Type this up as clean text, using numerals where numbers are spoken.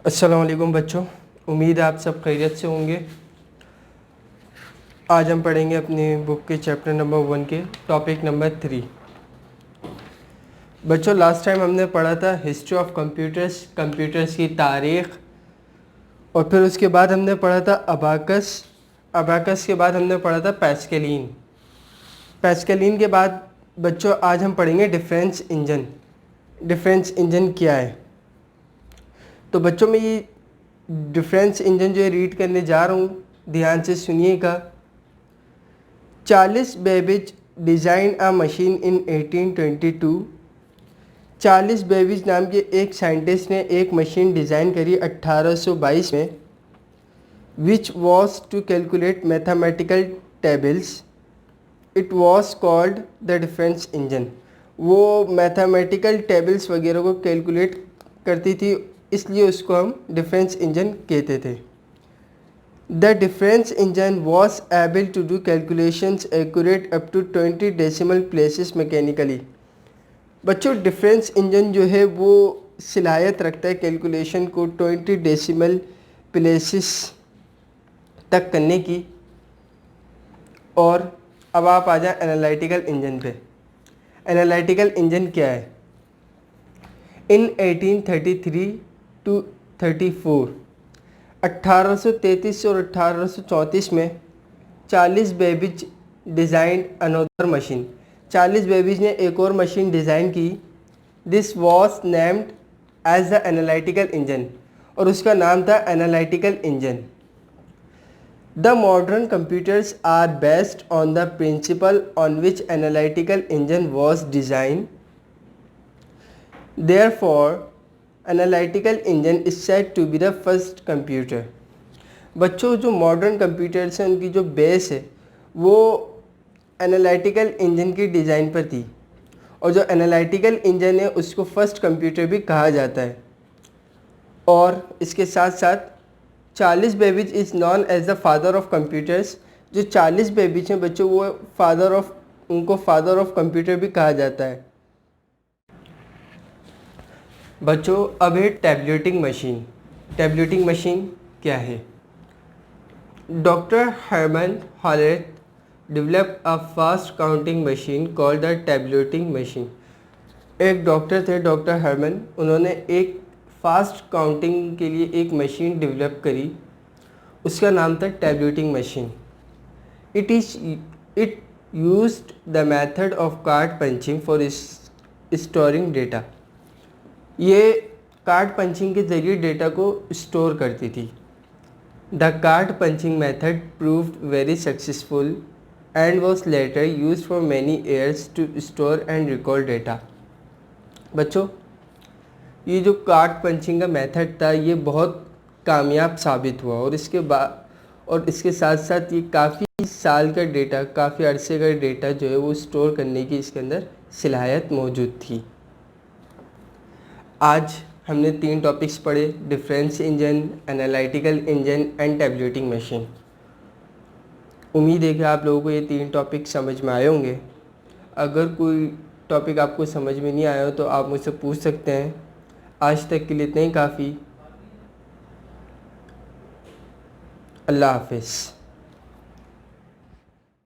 अस्सलाम वालेकुम बच्चों, उम्मीद है आप सब खैरियत से होंगे। आज हम पढ़ेंगे अपनी बुक के चैप्टर नंबर 1 के टॉपिक नंबर 3। बच्चों, लास्ट टाइम हमने पढ़ा था हिस्ट्री ऑफ कंप्यूटर्स की तारीख़, और फिर उसके बाद हमने पढ़ा था अबाकस के बाद हमने पढ़ा था पैस्केलिन के बाद बच्चों आज हम पढ़ेंगे डिफरेंस इंजन क्या है। तो बच्चों में ये डिफरेंस इंजन जो है रीड करने जा रहा हूँ, ध्यान से सुनिएगा। चार्ल्स बेबेज डिज़ाइन अ मशीन इन 1822। चार्ल्स बेबेज नाम के एक साइंटिस्ट ने एक मशीन डिज़ाइन करी 1822 में, which was to calculate mathematical tables. It was called the difference engine. वो मैथमेटिकल टेबल्स वगैरह को कैलकुलेट करती थी, इसलिए उसको हम डिफरेंस इंजन कहते थे। The difference engine was able to do calculations accurate up to 20 decimal places mechanically. बच्चों, डिफरेंस इंजन जो है वो सलाहियत रखता है कैलकुलेशन को 20 डेसिमल प्लेसेस तक करने की। और अब आप आ जाए एनालिटिकल इंजन पे। एनालिटिकल इंजन क्या है? इन 1833 टू 34, 1833 और 1834 में Charles Babbage design another machine. Charles Babbage ने एक और मशीन डिज़ाइन की। This was named as the analytical engine, और उसका नाम था analytical engine. The modern computers are based on the principle on which analytical engine was design. Therefore analytical engine is said to be the first computer. बच्चों, जो modern computers हैं उनकी जो base है वो एनालिटिकल इंजन की design पर थी, और जो एनालिटिकल इंजन है उसको फर्स्ट कंप्यूटर भी कहा जाता है। और इसके साथ साथ Charles Babbage is known as the father of computers. जो चार्ल्स बेबेज हैं बच्चों, वो उनको फादर ऑफ कंप्यूटर भी कहा जाता है। बच्चों, अब है टैबलेटिंग मशीन। टैबलेटिंग मशीन क्या है? Doctor Herman Hollerith develop a fast counting machine called the tabulating machine. एक डॉक्टर थे, डॉक्टर हर्मन, उन्होंने एक फास्ट काउंटिंग के लिए एक मशीन डेवलप करी, उसका नाम था tabulating machine. It used the method of card punching for storing data. ये कार्ड पंचिंग के ज़रिए डेटा को स्टोर करती थी। The card punching method proved very successful and was later used for many years to store and recall data. बच्चों, ये जो card punching का मेथड था ये बहुत कामयाब साबित हुआ, और इसके साथ साथ ये काफ़ी साल का डेटा, काफ़ी अरसे का डेटा जो है वो स्टोर करने की इसके अंदर सलाहियत मौजूद थी। आज हमने 3 टॉपिक्स पढ़े: difference engine, analytical engine and tableting machine. उम्मीद है कि आप लोगों को ये 3 टॉपिक समझ में आए होंगे। अगर कोई टॉपिक आपको समझ में नहीं आया हो तो आप मुझसे पूछ सकते हैं। आज तक के लिए इतना ही काफ़ी। अल्लाह हाफिज़।